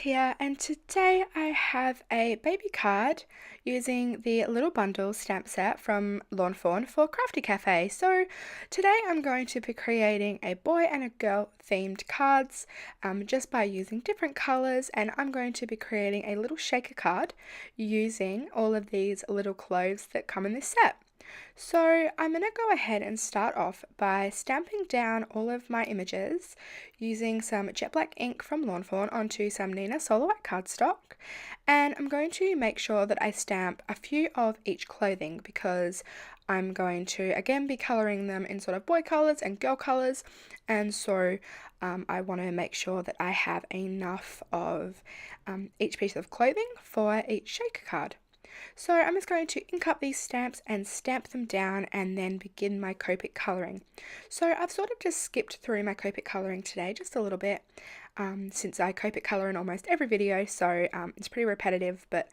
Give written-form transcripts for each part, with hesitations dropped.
here, and today I have a baby card using the little bundle stamp set from Lawn Fawn for Craftie Cafe. So today I'm going to be creating a boy and a girl themed cards just by using different colours, and I'm going to be creating a little shaker card using all of these little cloves that come in this set. So I'm going to go ahead and start off by stamping down all of my images using some jet black ink from Lawn Fawn onto some Nina Solar White cardstock, and I'm going to make sure that I stamp a few of each clothing because I'm going to again be colouring them in sort of boy colours and girl colours, and so I want to make sure that I have enough of each piece of clothing for each shaker card. So I'm just going to ink up these stamps and stamp them down and then begin my Copic colouring. So I've sort of just skipped through my Copic colouring today just a little bit since I Copic colour in almost every video, so it's pretty repetitive, but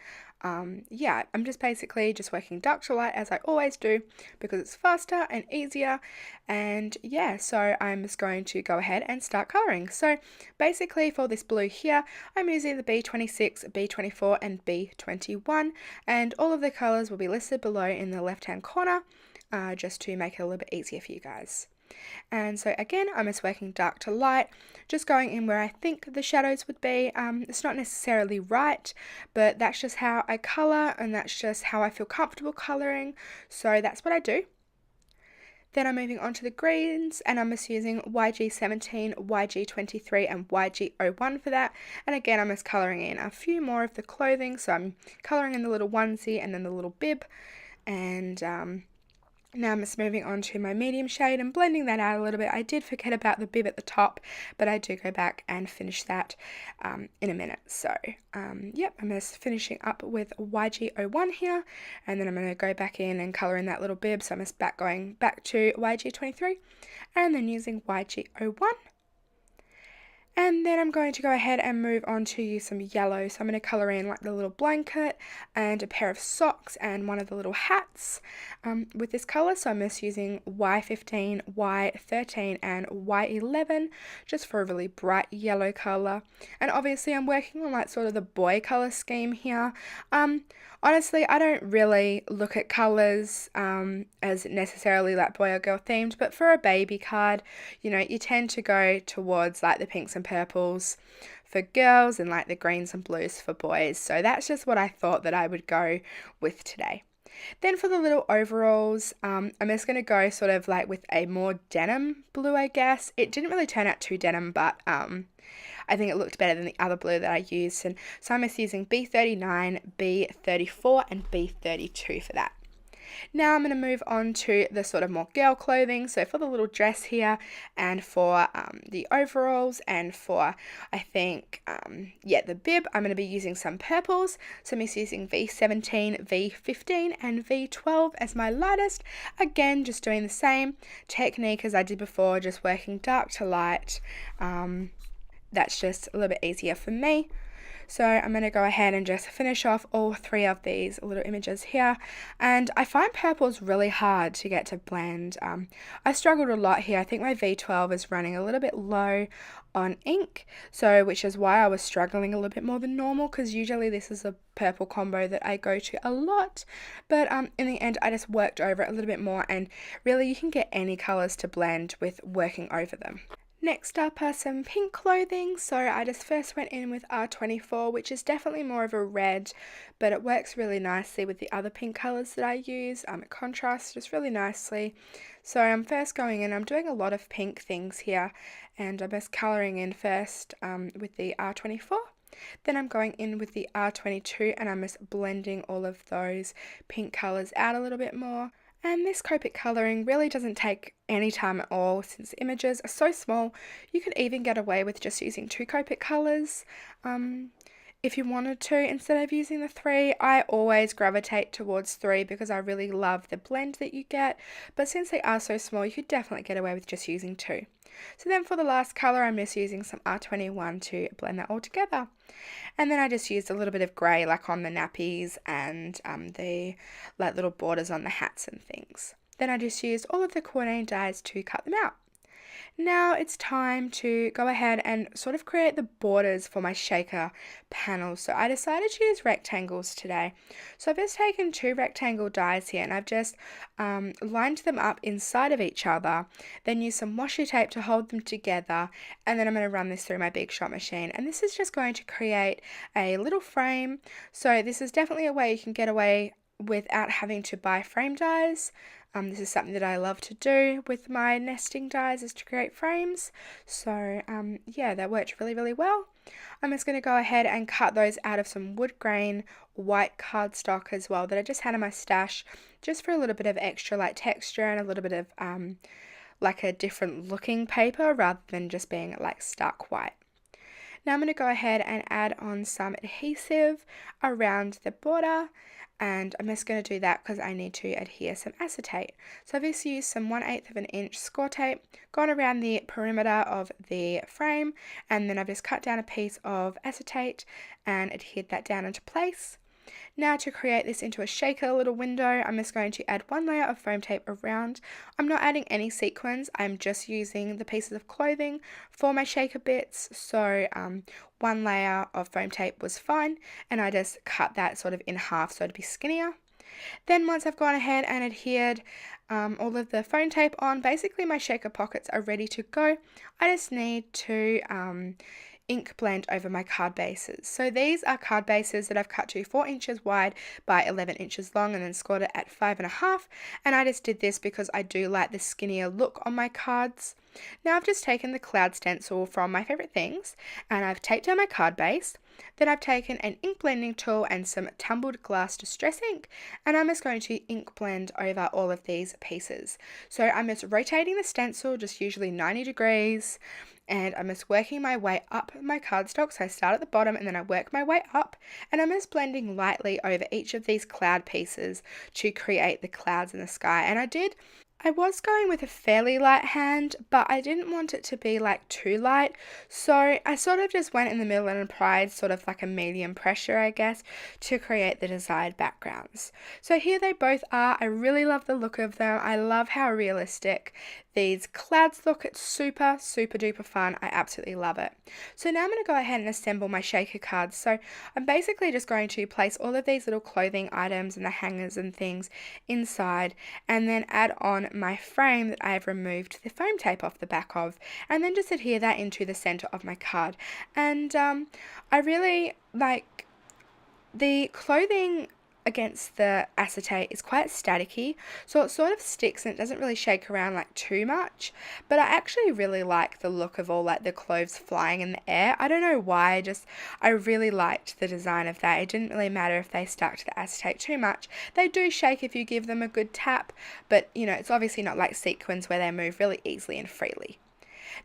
yeah, I'm just basically just working dark to light as I always do because it's faster and easier, and yeah, so I'm just going to go ahead and start colouring. So basically for this blue here, I'm using the B26, B24 and B21, and all of the colours will be listed below in the left hand corner just to make it a little bit easier for you guys. And so again, I'm just working dark to light, just going in where I think the shadows would be. It's not necessarily right, but that's just how I colour and that's just how I feel comfortable colouring, so that's what I do. Then I'm moving on to the greens, and I'm just using YG17, YG23 and YG01 for that. And again, I'm just colouring in a few more of the clothing, so I'm colouring in the little onesie and then the little bib, and now I'm just moving on to my medium shade and blending that out a little bit. I did forget about the bib at the top, but I do go back and finish that in a minute. So yep, I'm just finishing up with YG01 here, and then I'm going to go back in and colour in that little bib. So I'm just going back to YG23 and then using YG01. And then I'm going to go ahead and move on to use some yellow. So I'm going to colour in like the little blanket and a pair of socks and one of the little hats with this colour. So I'm just using Y15, Y13 and Y11 just for a really bright yellow colour. And obviously I'm working on like sort of the boy colour scheme here. Honestly, I don't really look at colours as necessarily like boy or girl themed, but for a baby card, you know, you tend to go towards like the pinks and purples for girls and like the greens and blues for boys. So that's just what I thought that I would go with today. Then for the little overalls, I'm just going to go sort of like with a more denim blue, I guess. It didn't really turn out too denim, but I think it looked better than the other blue that I used. And so I'm just using B39, B34 and B32 for that. Now I'm going to move on to the sort of more girl clothing. So for the little dress here and for the overalls and for, I think, yeah, the bib, I'm going to be using some purples. So I'm just using V17, V15 and V12 as my lightest. Again, just doing the same technique as I did before, just working dark to light. That's just a little bit easier for me. So I'm going to go ahead and just finish off all three of these little images here. And I find purples really hard to get to blend. I struggled a lot here. I think my V12 is running a little bit low on ink, so which is why I was struggling a little bit more than normal, because usually this is a purple combo that I go to a lot. But in the end, I just worked over it a little bit more, and really you can get any colours to blend with working over them. Next up are some pink clothing. So I just first went in with R24, which is definitely more of a red, but it works really nicely with the other pink colours that I use. It contrasts just really nicely. So I'm first going in, I'm doing a lot of pink things here, and I'm just colouring in first with the R24. Then I'm going in with the R22 and I'm just blending all of those pink colours out a little bit more. And this Copic colouring really doesn't take any time at all since the images are so small. You could even get away with just using 2 Copic colours if you wanted to instead of using the 3. I always gravitate towards 3 because I really love the blend that you get, but since they are so small you could definitely get away with just using 2. So then for the last colour I'm just using some R21 to blend that all together. And then I just used a little bit of grey like on the nappies and the like little borders on the hats and things. Then I just used all of the coordinating dies to cut them out. Now it's time to go ahead and sort of create the borders for my shaker panels. So I decided to use rectangles today. So I've just taken two rectangle dies here and I've just lined them up inside of each other, then use some washi tape to hold them together, and then I'm going to run this through my Big Shot machine. And this is just going to create a little frame. So this is definitely a way you can get away without having to buy frame dies. This is something that I love to do with my nesting dies, is to create frames. So yeah, that worked really, really well. I'm just going to go ahead and cut those out of some wood grain white cardstock as well that I just had in my stash, just for a little bit of extra like texture and a little bit of like a different looking paper rather than just being like stark white. Now I'm going to go ahead and add on some adhesive around the border, and I'm just going to do that because I need to adhere some acetate. So I've just used some 1/8 of an inch score tape, gone around the perimeter of the frame, and then I've just cut down a piece of acetate and adhered that down into place. Now to create this into a shaker little window, I'm just going to add one layer of foam tape around. I'm not adding any sequins, I'm just using the pieces of clothing for my shaker bits. So one layer of foam tape was fine, and I just cut that sort of in half so it'd be skinnier. Then once I've gone ahead and adhered all of the foam tape on, basically my shaker pockets are ready to go. I just need to ink blend over my card bases. So these are card bases that I've cut to 4 inches wide by 11 inches long and then scored it at 5.5, and I just did this because I do like the skinnier look on my cards. Now I've just taken the cloud stencil from My Favorite Things and I've taped down my card base. Then I've taken an ink blending tool and some tumbled glass distress ink, and I'm just going to ink blend over all of these pieces. So I'm just rotating the stencil, just usually 90 degrees, and I'm just working my way up my cardstock. So I start at the bottom and then I work my way up, and I'm just blending lightly over each of these cloud pieces to create the clouds in the sky. And I was going with a fairly light hand, but I didn't want it to be like too light, so I sort of just went in the middle and applied sort of like a medium pressure, I guess, to create the desired backgrounds. So here they both are. I really love the look of them. I love how realistic these clouds look. It's super, super duper fun. I absolutely love it. So now I'm going to go ahead and assemble my shaker cards. So I'm basically just going to place all of these little clothing items and the hangers and things inside, and then add on my frame that I have removed the foam tape off the back of, and then just adhere that into the center of my card. And I really like the clothing against the acetate is quite staticky, so it sort of sticks and it doesn't really shake around like too much, but I actually really like the look of all like the clothes flying in the air. I don't know why, I really liked the design of that. It didn't really matter if they stuck to the acetate too much. They do shake if you give them a good tap, but you know, it's obviously not like sequins where they move really easily and freely.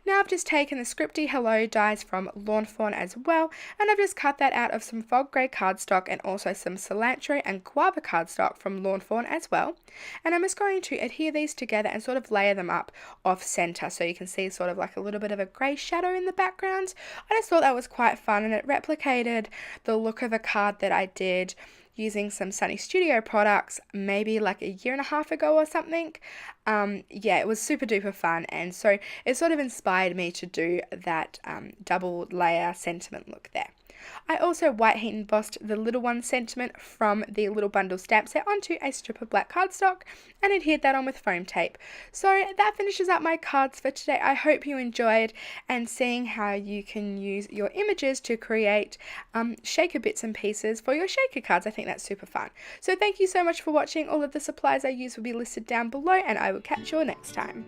Now I've just taken the Scripty Hello dies from Lawn Fawn as well, and I've just cut that out of some fog grey cardstock and also some cilantro and guava cardstock from Lawn Fawn as well. And I'm just going to adhere these together and sort of layer them up off center, so you can see sort of like a little bit of a grey shadow in the background. I just thought that was quite fun, and it replicated the look of a card that I did using some Sunny Studio products maybe like a year and a half ago or something. Yeah, it was super duper fun, and so it sort of inspired me to do that double layer sentiment look there. I also white heat embossed the little one sentiment from the little bundle stamp set onto a strip of black cardstock and adhered that on with foam tape. So that finishes up my cards for today. I hope you enjoyed and seeing how you can use your images to create shaker bits and pieces for your shaker cards. I think that's super fun. So thank you so much for watching. All of the supplies I use will be listed down below, and I will catch you all next time.